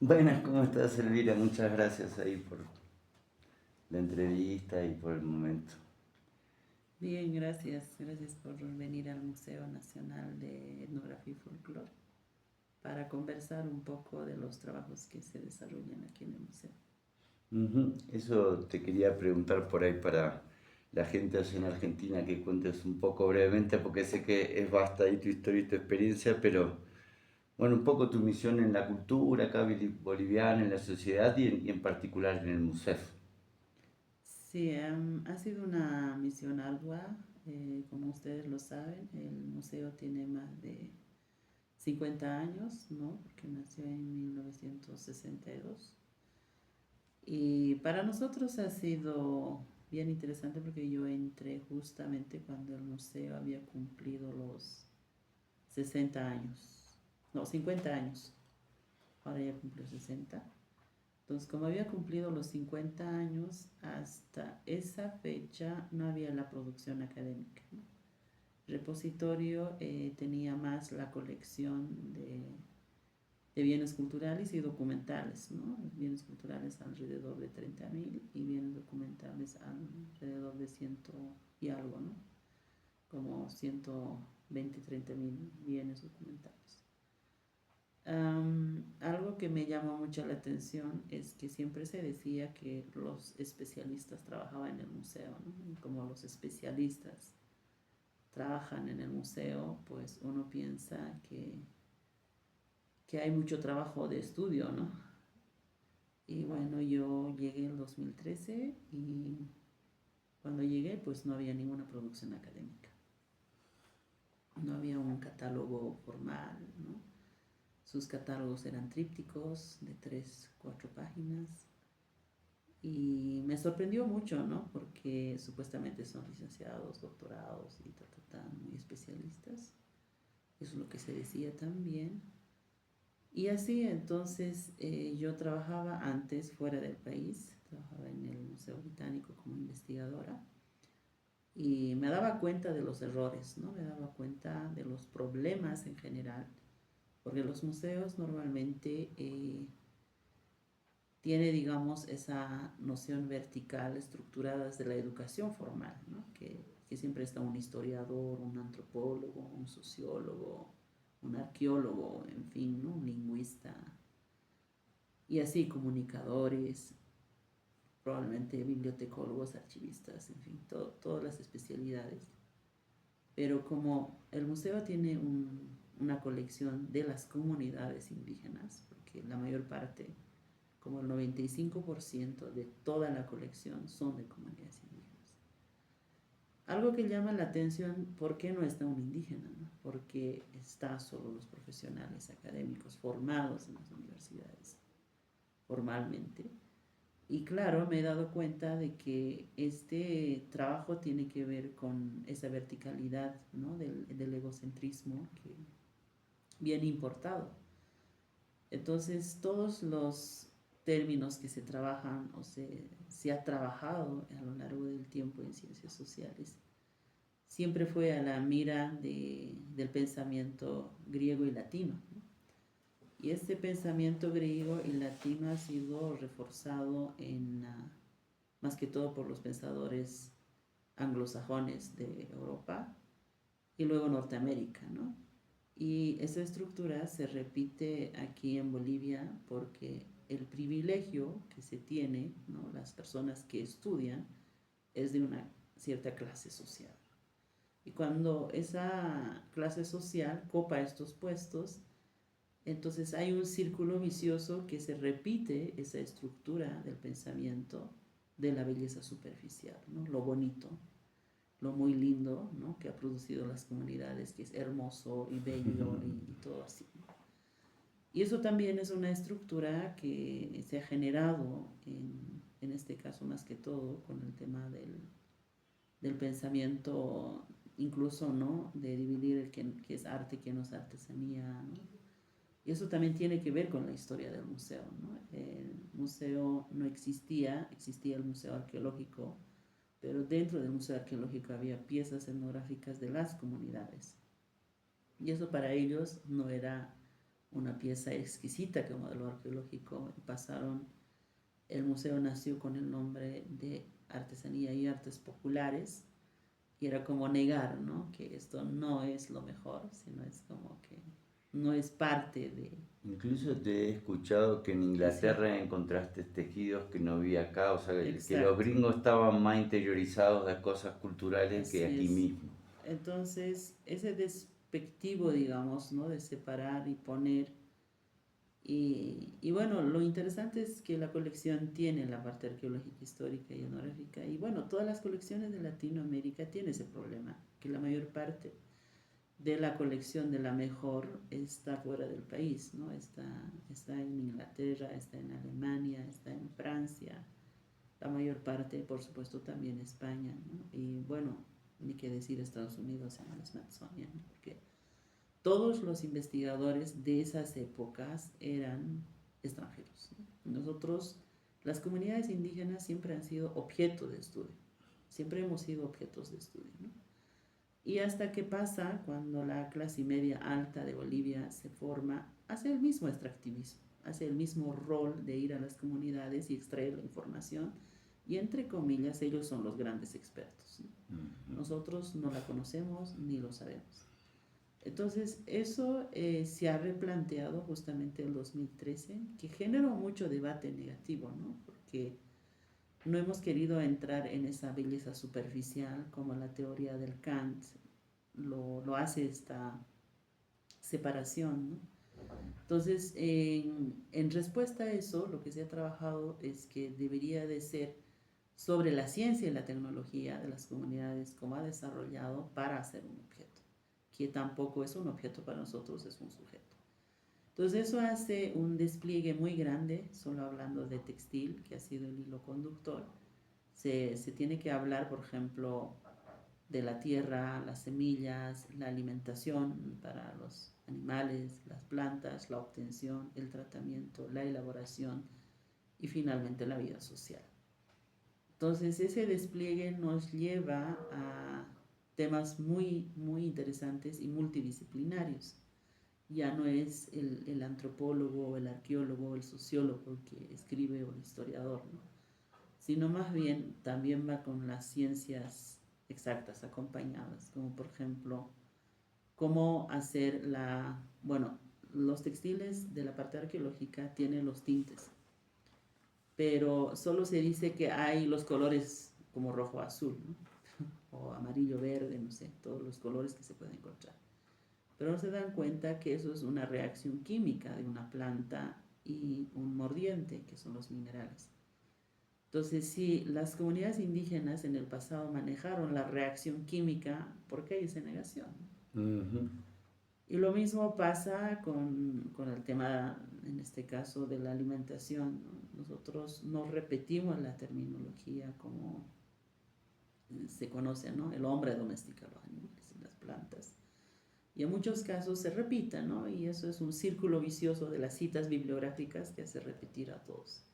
Buenas, ¿cómo estás, Elvira? Muchas gracias ahí por la entrevista y por el momento. Bien, gracias. Gracias por venir al Museo Nacional de Etnografía y Folclore para conversar un poco de los trabajos que se desarrollan aquí en el museo. Eso te quería preguntar por ahí para la gente allá en Argentina, que cuentes un poco brevemente, porque sé que es vasta ahí tu historia y tu experiencia, pero bueno, un poco tu misión en la cultura acá boliviana, en la sociedad y en particular en el museo. Sí, ha sido una misión ardua. Como ustedes lo saben, el museo tiene más de 50 años, ¿no? Porque nació en 1962. Y para nosotros ha sido bien interesante porque yo entré justamente cuando el museo había cumplido los 60 años, no, 50 años, ahora ya cumplió 60. Entonces, como había cumplido los 50 años, hasta esa fecha no había la producción académica, ¿no? El repositorio tenía más la colección de bienes culturales y documentales, ¿no? Bienes culturales alrededor de 30.000 y bienes documentales alrededor de ciento y algo, ¿no? Como 120, 30.000 bienes documentales. Algo que me llamó mucho la atención es que siempre se decía que los especialistas trabajaban en el museo, ¿no? Y como los especialistas trabajan en el museo, pues uno piensa que hay mucho trabajo de estudio, ¿no? Y bueno, yo llegué en 2013 y cuando llegué pues no había ninguna producción académica, no había un catálogo formal, ¿no? Sus catálogos eran trípticos de 3 4 páginas. Y me sorprendió mucho, ¿no? Porque supuestamente son licenciados, doctorados y muy especialistas. Eso es lo que se decía también. Y así entonces yo trabajaba antes fuera del país, trabajaba en el Museo Británico como investigadora y me daba cuenta de los errores, ¿no? Me daba cuenta de los problemas en general, porque los museos normalmente tiene, digamos, esa noción vertical estructurada desde la educación formal, ¿no? Que siempre está un historiador, un antropólogo, un sociólogo, un arqueólogo, en fin, ¿no? Un lingüista, y así comunicadores, probablemente bibliotecólogos, archivistas, en fin, todas las especialidades. Pero como el museo tiene una colección de las comunidades indígenas, porque la mayor parte, como el 95% de toda la colección son de comunidades indígenas. Algo que llama la atención, ¿por qué no está un indígena? ¿No? Porque está solo los profesionales académicos formados en las universidades formalmente. Y claro, me he dado cuenta de que este trabajo tiene que ver con esa verticalidad, ¿no? del egocentrismo que viene importado. Entonces, todos los términos que se trabajan o se ha trabajado a lo largo del tiempo en ciencias sociales, siempre fue a la mira del pensamiento griego y latino, ¿no? Y este pensamiento griego y latino ha sido reforzado más que todo por los pensadores anglosajones de Europa y luego Norteamérica, ¿no? Y esa estructura se repite aquí en Bolivia porque el privilegio que se tiene, ¿no? Las personas que estudian, es de una cierta clase social. Y cuando esa clase social copa estos puestos, entonces hay un círculo vicioso que se repite esa estructura del pensamiento de la belleza superficial, ¿no? Lo bonito, lo muy lindo, ¿no? Que ha producido las comunidades, que es hermoso y bello y todo así. Y eso también es una estructura que se ha generado en este caso más que todo con el tema del pensamiento, incluso, ¿no? De dividir el que es arte, que no es artesanía, ¿no? Y eso también tiene que ver con la historia del museo, ¿no? El museo no existía, existía el museo arqueológico, pero dentro del museo arqueológico había piezas etnográficas de las comunidades. Y eso para ellos no era una pieza exquisita que modelo arqueológico. El museo nació con el nombre de Artesanía y Artes Populares, y era como negar, ¿no? Que esto no es lo mejor, sino es como que no es parte de... Incluso te he escuchado que en Y sí, Inglaterra encontraste tejidos que no vi acá, o sea, que los exacto, gringos estaban más interiorizados de cosas culturales que así aquí es. mismo. Entonces, ese despectivo, digamos, ¿no? De separar y poner. Y bueno, lo interesante es que la colección tiene la parte arqueológica, histórica y etnográfica. Y bueno, todas las colecciones de Latinoamérica tienen ese problema, que la mayor parte de la colección de la mejor está fuera del país, ¿no? Está en Inglaterra, está en Alemania, está en Francia, la mayor parte, por supuesto, también España, ¿no? Y bueno, ni qué decir Estados Unidos en el Smithsonian, ¿no? Porque todos los investigadores de esas épocas eran extranjeros, ¿no? Nosotros, las comunidades indígenas siempre han sido objeto de estudio, siempre hemos sido objetos de estudio, ¿no? Y hasta que pasa cuando la clase media alta de Bolivia se forma, hace el mismo extractivismo, hace el mismo rol de ir a las comunidades y extraer la información, y entre comillas ellos son los grandes expertos, ¿no? Ujú. Nosotros no la conocemos ni lo sabemos. Entonces, eso se ha replanteado justamente en el 2013, que generó mucho debate negativo, ¿no? Porque no hemos querido entrar en esa belleza superficial como la teoría del Kant lo hace esta separación, ¿no? Entonces, en respuesta a eso, lo que se ha trabajado es que debería de ser sobre la ciencia y la tecnología de las comunidades, como ha desarrollado para hacer un objeto, que tampoco es un objeto para nosotros, es un sujeto. Entonces eso hace un despliegue muy grande, solo hablando de textil, que ha sido el hilo conductor. Se tiene que hablar, por ejemplo, de la tierra, las semillas, la alimentación para los animales, las plantas, la obtención, el tratamiento, la elaboración y finalmente la vida social. Entonces ese despliegue nos lleva a temas muy, muy interesantes y multidisciplinarios. Ya no es el antropólogo, el arqueólogo, el sociólogo el que escribe o el historiador, ¿no? Sino más bien también va con las ciencias exactas acompañadas, como por ejemplo cómo hacer bueno, los textiles de la parte arqueológica tienen los tintes, pero solo se dice que hay los colores como rojo azul, ¿no? O amarillo verde, no sé, todos los colores que se pueden encontrar. Pero no se dan cuenta que eso es una reacción química de una planta y un mordiente, que son los minerales. Entonces, si las comunidades indígenas en el pasado manejaron la reacción química, ¿por qué hay esa negación? Ujú. Y lo mismo pasa con el tema, en este caso, de la alimentación, ¿no? Nosotros no repetimos la terminología como se conoce, ¿no? El hombre domestica los animales y las plantas. Y en muchos casos se repita, ¿no? Y eso es un círculo vicioso de las citas bibliográficas que hace repetir a todos.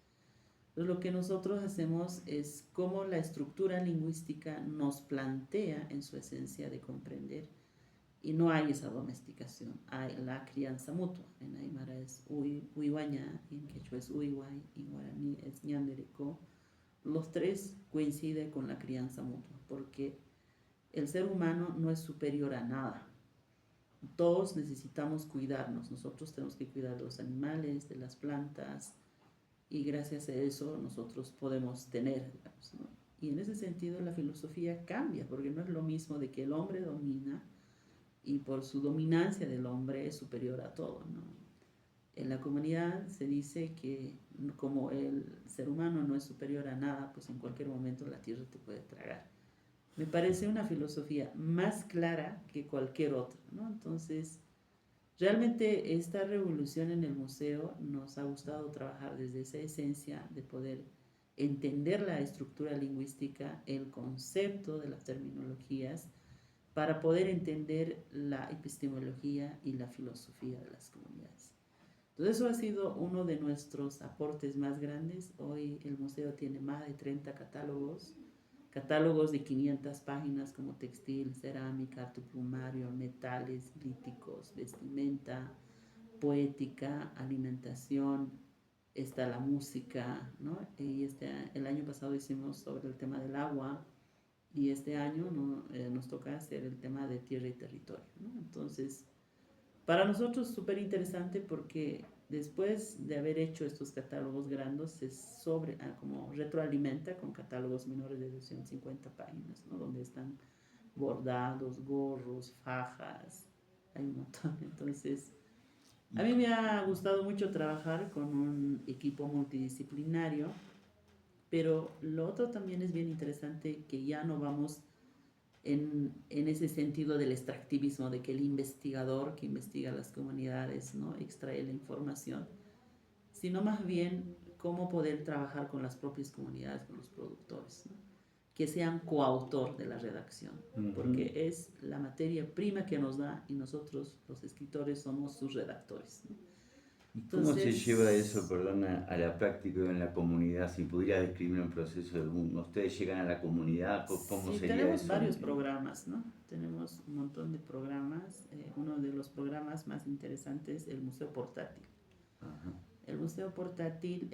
Entonces, lo que nosotros hacemos es cómo la estructura lingüística nos plantea en su esencia de comprender, y no hay esa domesticación, hay la crianza mutua. En Aymara es Uiwaña, en Quechua es Uiway, en Guaraní es Ñandereco. Los tres coinciden con la crianza mutua, porque el ser humano no es superior a nada. Todos necesitamos cuidarnos, nosotros tenemos que cuidar de los animales, de las plantas, y gracias a eso nosotros podemos tener, digamos, ¿no? Y en ese sentido la filosofía cambia, porque no es lo mismo de que el hombre domina y por su dominancia del hombre es superior a todo, ¿no? En la comunidad se dice que como el ser humano no es superior a nada, pues en cualquier momento la tierra te puede tragar. Me parece una filosofía más clara que cualquier otra, ¿no? Entonces, realmente esta revolución en el museo nos ha gustado trabajar desde esa esencia de poder entender la estructura lingüística, el concepto de las terminologías, para poder entender la epistemología y la filosofía de las comunidades. Entonces eso ha sido uno de nuestros aportes más grandes. Hoy el museo tiene más de 30 catálogos de 500 páginas como textil, cerámica, arte plumario, metales, líticos, vestimenta, poética, alimentación, está la música, ¿no? Y el año pasado hicimos sobre el tema del agua y este año, ¿no? Nos toca hacer el tema de tierra y territorio, ¿no? Entonces, para nosotros es súper interesante porque después de haber hecho estos catálogos grandes, como retroalimenta con catálogos menores de 250 páginas, ¿no? Donde están bordados, gorros, fajas, hay un montón. Entonces, a mí me ha gustado mucho trabajar con un equipo multidisciplinario, pero lo otro también es bien interesante que ya no vamos en ese sentido del extractivismo, de que el investigador que investiga las comunidades, ¿no? Extrae la información, sino más bien cómo poder trabajar con las propias comunidades, con los productores, ¿no? Que sean coautor de la redacción, porque es la materia prima que nos da y nosotros, los escritores, somos sus redactores, ¿no? ¿Y cómo se lleva eso, Entonces, perdona, a la práctica en la comunidad? Si pudiera describir un proceso de ustedes llegan a la comunidad, ¿cómo sí, sería tenemos eso? varios programas, ¿no? Tenemos un montón de programas. Uno de los programas más interesantes es el Museo Portátil. Ajá. El museo portátil,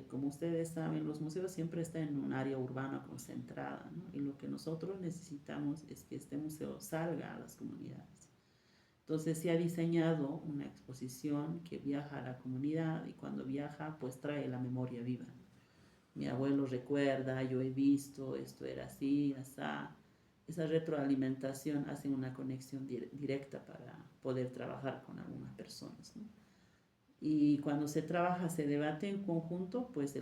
como ustedes saben, los museos siempre están en un área urbana concentrada, ¿no? Y lo que nosotros necesitamos es que este museo salga a las comunidades. Entonces se ha diseñado una exposición que viaja a la comunidad y cuando viaja pues trae la memoria viva. Mi abuelo recuerda, yo he visto, esto era así, así. Esa retroalimentación hace una conexión directa para poder trabajar con algunas personas, ¿no? Y cuando se trabaja, se debate en conjunto, pues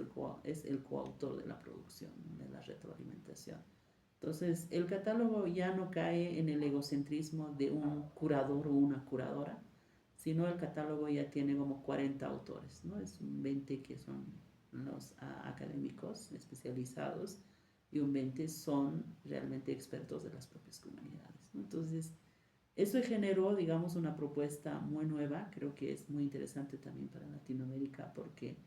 es el coautor de la producción, ¿no? De la retroalimentación. Entonces, el catálogo ya no cae en el egocentrismo de un curador o una curadora, sino el catálogo ya tiene como 40 autores, ¿no? Es un 20 que son los académicos especializados y un 20 son realmente expertos de las propias comunidades, ¿no? Entonces, eso generó, digamos, una propuesta muy nueva, creo que es muy interesante también para Latinoamérica porque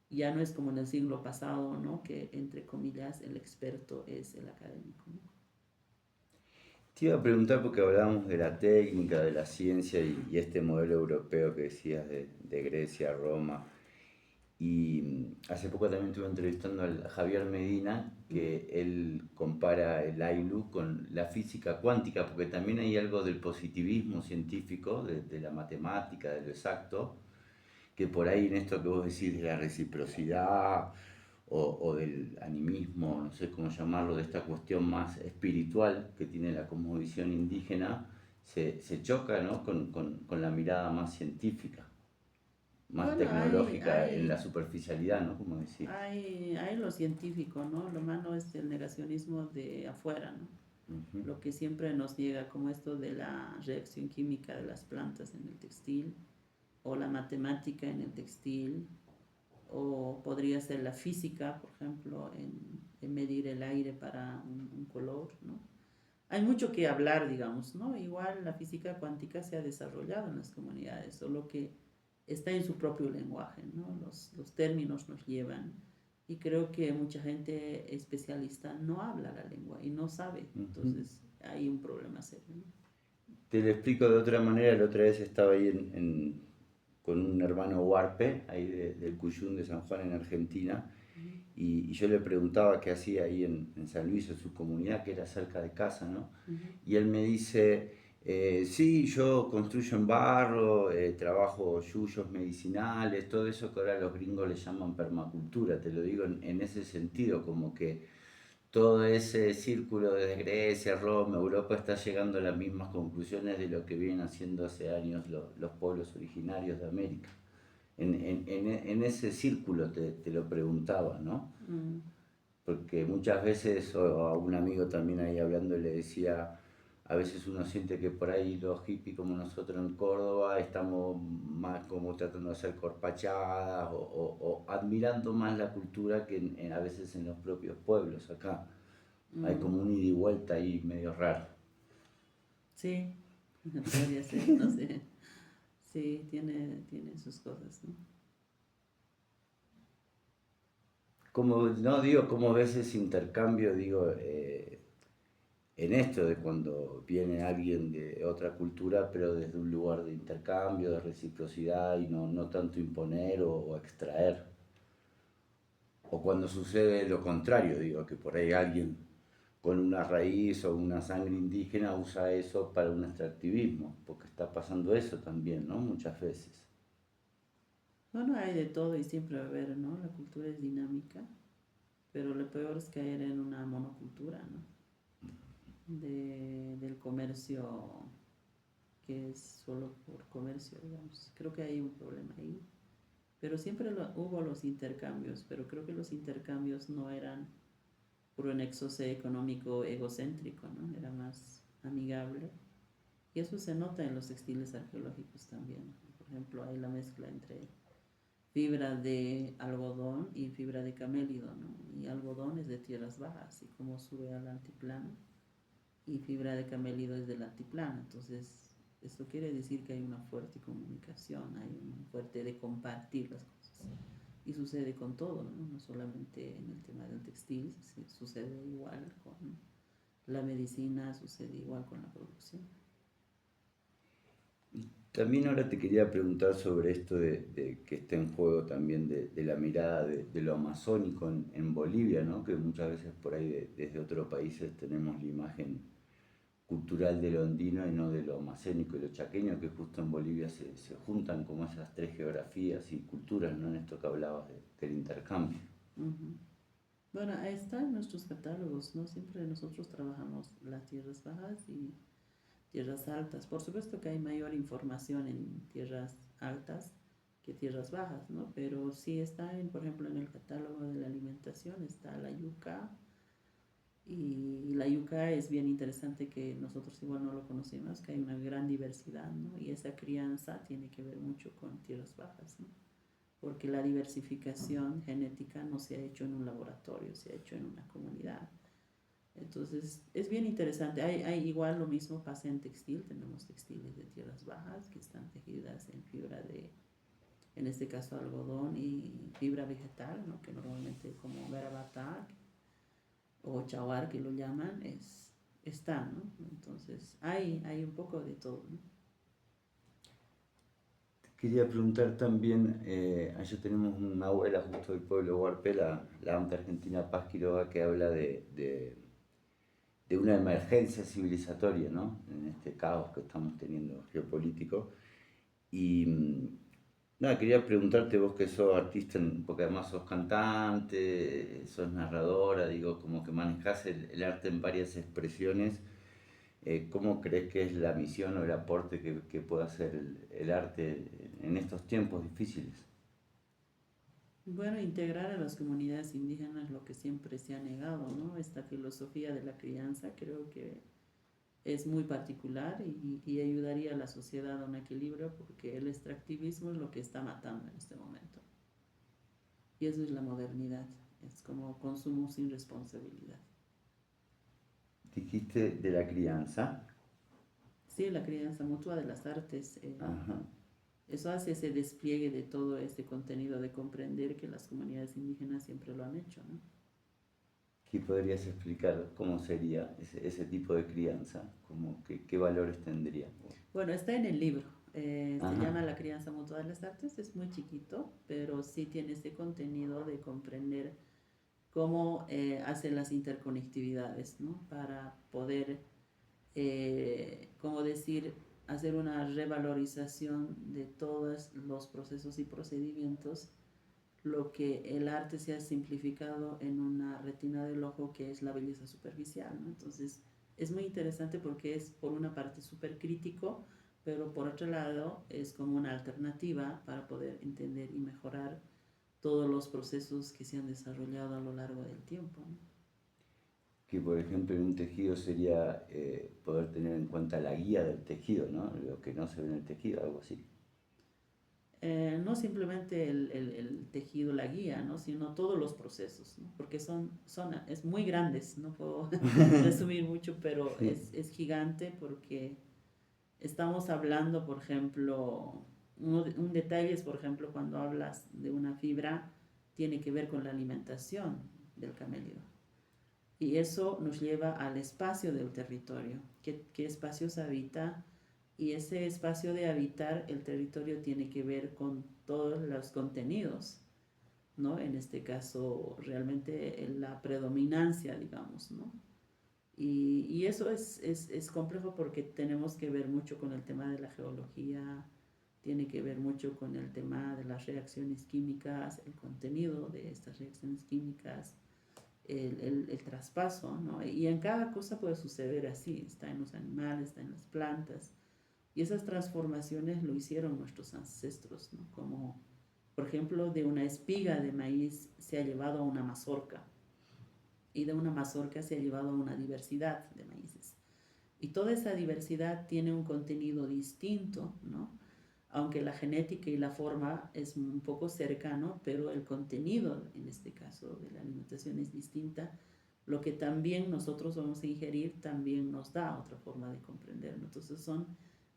ya no es como en el siglo pasado, ¿no? Que entre comillas el experto es el académico, ¿no? Te iba a preguntar porque hablábamos de la técnica, de la ciencia y este modelo europeo que decías de Grecia, Roma. Y hace poco también estuve entrevistando a Javier Medina, que él compara el AILU con la física cuántica, porque también hay algo del positivismo científico, de la matemática, de lo exacto, que por ahí en esto que vos decís de la reciprocidad o del animismo, no sé cómo llamarlo, de esta cuestión más espiritual que tiene la cosmovisión indígena, se choca, ¿no? con la mirada más científica, más Bueno, tecnológica en la superficialidad, ¿no? Como decís. hay lo científico, ¿no? Lo malo es el negacionismo de afuera, ¿no? Ujú. Lo que siempre nos llega, como esto de la reacción química de las plantas en el textil, o la matemática en el textil, o podría ser la física, por ejemplo, en medir el aire para un color, ¿no? Hay mucho que hablar, digamos, ¿no? Igual la física cuántica se ha desarrollado en las comunidades, solo que está en su propio lenguaje, ¿no? Los términos nos llevan y creo que mucha gente especialista no habla la lengua y no sabe, Ujú. entonces hay un problema serio, ¿no? Te lo explico de otra manera. La otra vez estaba ahí con un hermano huarpe, ahí del Cuyún de San Juan en Argentina, y yo le preguntaba qué hacía ahí en San Luis, en su comunidad, que era cerca de casa, ¿no? Y él me dice, sí, yo construyo en barro, trabajo yuyos medicinales, todo eso que ahora los gringos le llaman permacultura, te lo digo en ese sentido, como que todo ese círculo desde Grecia, Roma, Europa está llegando a las mismas conclusiones de lo que vienen haciendo hace años los pueblos originarios de América. En ese círculo te lo preguntaba, ¿no? Mm. Porque muchas veces, o a un amigo también ahí hablando le decía, a veces uno siente que por ahí los hippies como nosotros en Córdoba estamos más como tratando de hacer corpachadas o admirando más la cultura que a veces en los propios pueblos acá. Hay Mm. como un ida y vuelta ahí medio raro. Sí, podría ser, no sé. Sí, tiene sus cosas, ¿no? Como, no digo, ¿cómo ves ese intercambio? Digo, en esto de cuando viene alguien de otra cultura, pero desde un lugar de intercambio, de reciprocidad y no tanto imponer o extraer. O cuando sucede lo contrario, digo, que por ahí alguien con una raíz o una sangre indígena usa eso para un extractivismo, porque está pasando eso también, ¿no? Muchas veces. Bueno, hay de todo y siempre va a haber, ¿no? La cultura es dinámica, pero lo peor es caer en una monocultura, ¿no? Del comercio que es solo por comercio, digamos. Creo que hay un problema ahí. Pero siempre hubo los intercambios, pero creo que los intercambios no eran por un nexo económico egocéntrico, ¿no? Era más amigable. Y eso se nota en los textiles arqueológicos también. Por ejemplo, hay la mezcla entre fibra de algodón y fibra de camélido, ¿no? Y algodón es de tierras bajas y como sube al altiplano y fibra de camélido es del altiplano. Entonces, esto quiere decir que hay una fuerte comunicación, hay un fuerte de compartir las cosas. Y sucede con todo, ¿no? No solamente en el tema del textil, sucede igual con la medicina, sucede igual con la producción. También ahora te quería preguntar sobre esto de que está en juego también de la mirada de lo amazónico en Bolivia, ¿no? Que muchas veces por ahí desde otros países tenemos la imagen cultural de lo andino y no de lo amazónico y lo chaqueño, que justo en Bolivia se juntan como esas tres geografías y culturas, ¿no? En esto que hablabas del intercambio. Uh-huh. Bueno, ahí está en nuestros catálogos, ¿no? Siempre nosotros trabajamos las tierras bajas y tierras altas. Por supuesto que hay mayor información en tierras altas que tierras bajas, ¿no? Pero sí está, por ejemplo, en el catálogo de la alimentación está la yuca, y la yuca es bien interesante que nosotros igual no lo conocemos, que hay una gran diversidad, ¿no? Y esa crianza tiene que ver mucho con tierras bajas, ¿no? Porque la diversificación genética no se ha hecho en un laboratorio, se ha hecho en una comunidad. Entonces, es bien interesante. Hay igual lo mismo pasa en textil. Tenemos textiles de tierras bajas que están tejidas en fibra de, en este caso, algodón y fibra vegetal, ¿no? Que normalmente como garabata o chawar que lo llaman, está, ¿no? Entonces, hay un poco de todo, ¿no? Quería preguntar también, allá tenemos una abuela justo del pueblo Huarpe, la AMTA Argentina Paz Quiroga, que habla de una emergencia civilizatoria, ¿no? En este caos que estamos teniendo geopolítico. Y nada, quería preguntarte vos que sos artista, porque además sos cantante, sos narradora, digo, como que manejás el arte en varias expresiones. ¿Cómo crees que es la misión o el aporte que puede hacer el arte en estos tiempos difíciles? Bueno, integrar a las comunidades indígenas es lo que siempre se ha negado, ¿no? Esta filosofía de la crianza creo que es muy particular y ayudaría a la sociedad a un equilibrio porque el extractivismo es lo que está matando en este momento. Y eso es la modernidad, es como consumo sin responsabilidad. Dijiste de la crianza. Sí, la crianza mutua de las artes, Ajá. eso hace ese despliegue de todo este contenido de comprender que las comunidades indígenas siempre lo han hecho, ¿no? ¿Qué podrías explicar cómo sería ese tipo de crianza? ¿Qué valores tendría? Bueno, está en el libro. Se Ajá. llama La crianza mutua de las artes. Es muy chiquito, pero sí tiene ese contenido de comprender cómo hace las interconectividades, ¿no? Para poder, como decir, hacer una revalorización de todos los procesos y procedimientos, lo que el arte se ha simplificado en una retina del ojo que es la belleza superficial, ¿no? Entonces, es muy interesante porque es por una parte súper crítico, pero por otro lado es como una alternativa para poder entender y mejorar todos los procesos que se han desarrollado a lo largo del tiempo, ¿no? Que por ejemplo en un tejido sería poder tener en cuenta la guía del tejido, ¿no? Lo que no se ve en el tejido, algo así. No simplemente el tejido, la guía, ¿no? Sino todos los procesos, ¿no? Porque es muy grandes, no puedo resumir mucho, pero Sí. es gigante porque estamos hablando, por ejemplo, un detalle es, por ejemplo, cuando hablas de una fibra, tiene que ver con la alimentación del camello. Y eso nos lleva al espacio del territorio, qué espacios habita, y ese espacio de habitar el territorio tiene que ver con todos los contenidos, ¿no? En este caso, realmente la predominancia, digamos, ¿no? Y eso es complejo porque tenemos que ver mucho con el tema de la geología, tiene que ver mucho con el tema de las reacciones químicas, el contenido de estas reacciones químicas, el traspaso, ¿no? Y en cada cosa puede suceder así, está en los animales, está en las plantas, y esas transformaciones lo hicieron nuestros ancestros, ¿no? Como, por ejemplo, de una espiga de maíz se ha llevado a una mazorca, y de una mazorca se ha llevado a una diversidad de maíces. Y toda esa diversidad tiene un contenido distinto, ¿no? Aunque la genética y la forma es un poco cercano, pero el contenido, en este caso de la alimentación, es distinta. Lo que también nosotros vamos a ingerir también nos da otra forma de comprenderlo. Entonces son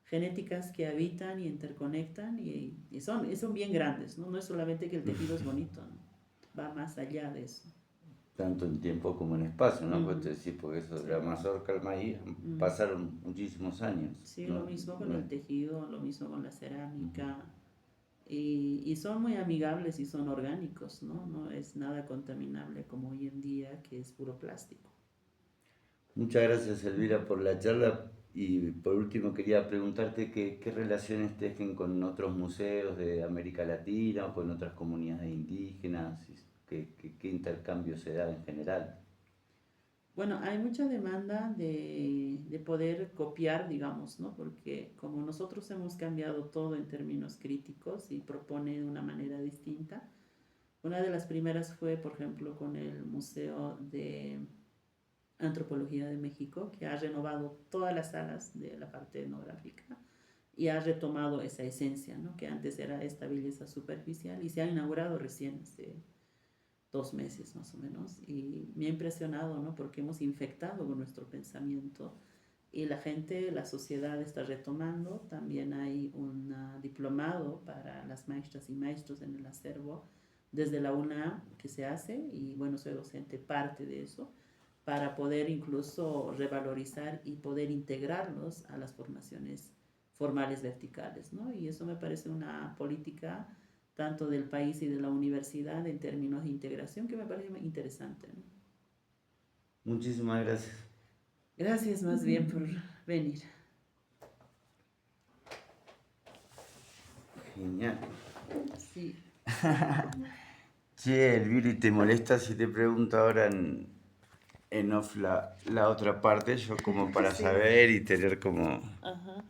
genéticas que habitan y interconectan y son bien grandes, ¿no? No es solamente que el tejido es bonito, ¿no? Va más allá de eso. Tanto en tiempo como en espacio, ¿no? Pues te Mm, decís, porque eso de sí. la mazorca al maíz Mm. pasaron muchísimos años. Sí, lo No, mismo con no es- el tejido, lo mismo con la cerámica. Ujú. Y son muy amigables y son orgánicos, ¿no? No es nada contaminable como hoy en día, que es puro plástico. Muchas gracias, Elvira, por la charla. Y por último, quería preguntarte qué relaciones tejen con otros museos de América Latina o con otras comunidades indígenas, qué intercambio se da en general. Bueno, hay mucha demanda de poder copiar, digamos, ¿no? Porque como nosotros hemos cambiado todo en términos críticos y propone de una manera distinta, una de las primeras fue, por ejemplo, con el Museo de Antropología de México, que ha renovado todas las salas de la parte etnográfica y ha retomado esa esencia, ¿no? Que antes era esta belleza superficial y se ha inaugurado recién hace 2 meses más o menos y me ha impresionado, ¿no? Porque hemos infectado con nuestro pensamiento y la gente, la sociedad está retomando. También hay un diplomado para las maestras y maestros en el acervo desde la UNAM que se hace y bueno, soy docente parte de eso para poder incluso revalorizar y poder integrarlos a las formaciones formales verticales, ¿no? Y eso me parece una política tanto del país y de la universidad en términos de integración que me parece interesante, ¿no? Muchísimas gracias. Gracias más bien por venir. Genial. Sí. Che, Elvira, ¿y te molesta si te pregunto ahora en off la otra parte? Yo como para Sí. saber y tener como Ajá.